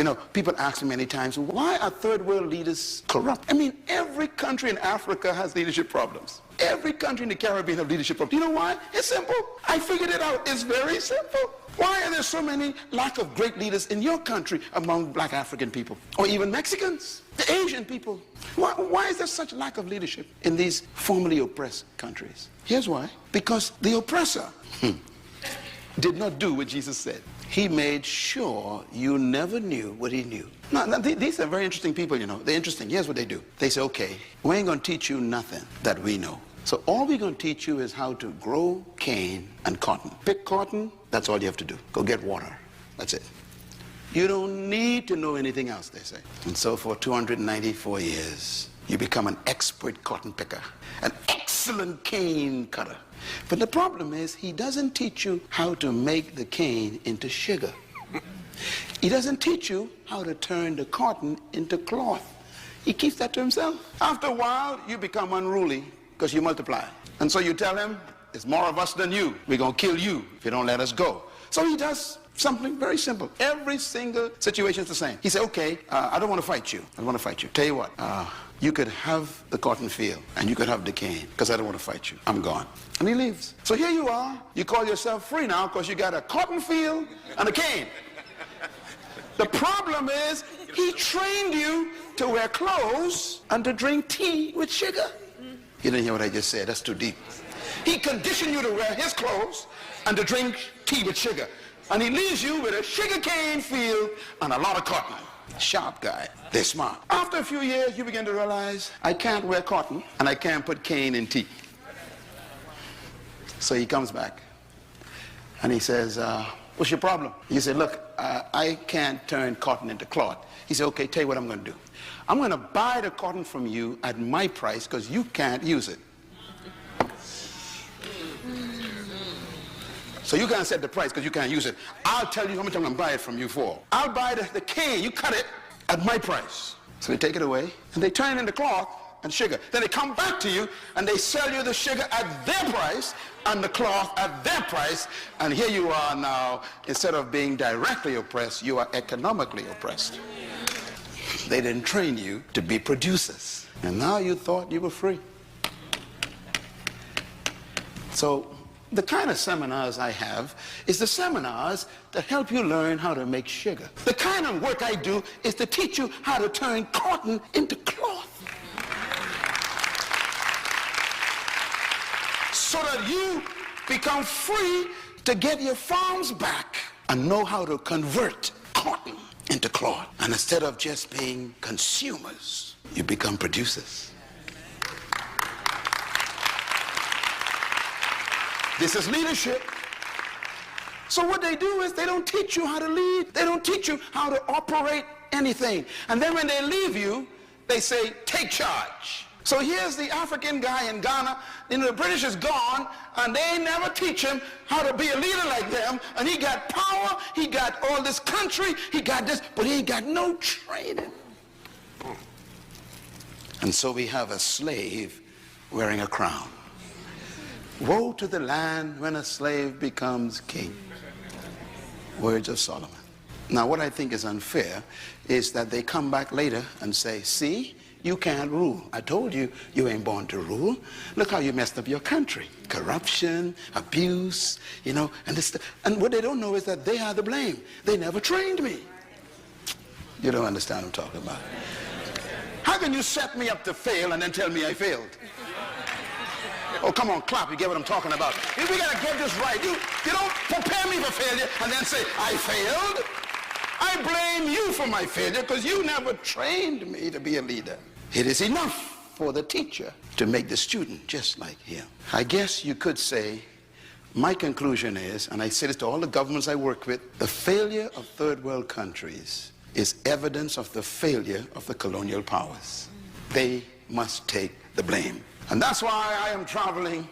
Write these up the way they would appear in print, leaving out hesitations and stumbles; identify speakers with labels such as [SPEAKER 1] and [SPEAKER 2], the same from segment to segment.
[SPEAKER 1] You know, people ask me many times, why are third world leaders corrupt? I mean, every country in Africa has leadership problems. Every country in the Caribbean has leadership problems. You know why? It's simple. I figured it out. It's very simple. Why are there so many lack of great leaders in your country among black African people? Or even Mexicans, the Asian people? Why is there such lack of leadership in these formerly oppressed countries? Here's why. Because the oppressor did not do what Jesus said. He made sure you never knew what he knew. Now, these are very interesting people, you know. They're interesting. Here's what they do. They say, okay, we ain't going to teach you nothing that we know. So all we're going to teach you is how to grow cane and cotton. Pick cotton, that's all you have to do. Go get water. That's it. You don't need to know anything else, they say. And so for 294 years, you become an expert cotton picker, an excellent cane cutter. But the problem is, he doesn't teach you how to make the cane into sugar. He doesn't teach you how to turn the cotton into cloth. He keeps that to himself. After a while, you become unruly because you multiply. And so you tell him, there's more of us than you. We're going to kill you if you don't let us go. So he does something very simple. Every single situation is the same. He said, okay, I don't want to fight you. I don't want to fight you. Tell you what, you could have the cotton field and you could have the cane because I don't want to fight you. I'm gone. And he leaves. So here you are. You call yourself free now because you got a cotton field and a cane. The problem is he trained you to wear clothes and to drink tea with sugar. You didn't hear what I just said. That's too deep. He conditioned you to wear his clothes and to drink tea with sugar. And he leaves you with a sugarcane field and a lot of cotton. Sharp guy. They're smart. After a few years, you begin to realize, I can't wear cotton and I can't put cane in tea. So he comes back and he says, what's your problem? You say, look, I can't turn cotton into cloth. He said, okay, tell you what I'm going to do. I'm going to buy the cotton from you at my price because you can't use it. So you can't set the price because you can't use it. I'll tell you how much I'm going to buy it from you for. I'll buy the cane, you cut it at my price. So they take it away and they turn it into cloth and sugar. Then they come back to you and they sell you the sugar at their price and the cloth at their price. And here you are now, instead of being directly oppressed, you are economically oppressed. They didn't train you to be producers. And now you thought you were free. So the kind of seminars I have is the seminars that help you learn how to make sugar. The kind of work I do is to teach you how to turn cotton into cloth. So that you become free to get your farms back and know how to convert cotton into cloth. And instead of just being consumers, you become producers. This is leadership. So what they do is they don't teach you how to lead. They don't teach you how to operate anything. And then when they leave you, they say, take charge. So here's the African guy in Ghana, you know, the British is gone, and they never teach him how to be a leader like them, and he got power, he got all this country, he got this, but he ain't got no training. And so we have a slave wearing a crown. Woe to the land when a slave becomes king. Words of Solomon. Now what I think is unfair is that they come back later and say, see, you can't rule. I told you, you ain't born to rule. Look how you messed up your country. Corruption, abuse, you know, and this. And what they don't know is that they are the blame. They never trained me. You don't understand what I'm talking about. How can you set me up to fail and then tell me I failed? Oh, come on, clap. You get what I'm talking about. We got to get this right. You don't prepare me for failure and then say, I failed. I blame you for my failure because you never trained me to be a leader. It is enough for the teacher to make the student just like him. I guess you could say, my conclusion is, and I say this to all the governments I work with, the failure of third world countries is evidence of the failure of the colonial powers. They must take the blame. And that's why I am traveling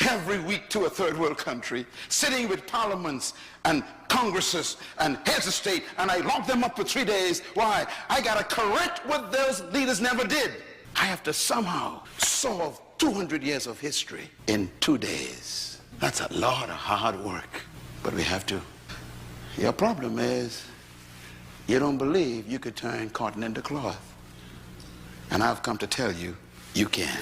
[SPEAKER 1] every week to a third world country, sitting with parliaments and congresses and heads of state, and I lock them up for 3 days. Why? I got to correct what those leaders never did. I have to somehow solve 200 years of history in 2 days. That's a lot of hard work, but we have to. Your problem is You don't believe you could turn cotton into cloth. And I've come to tell you, you can.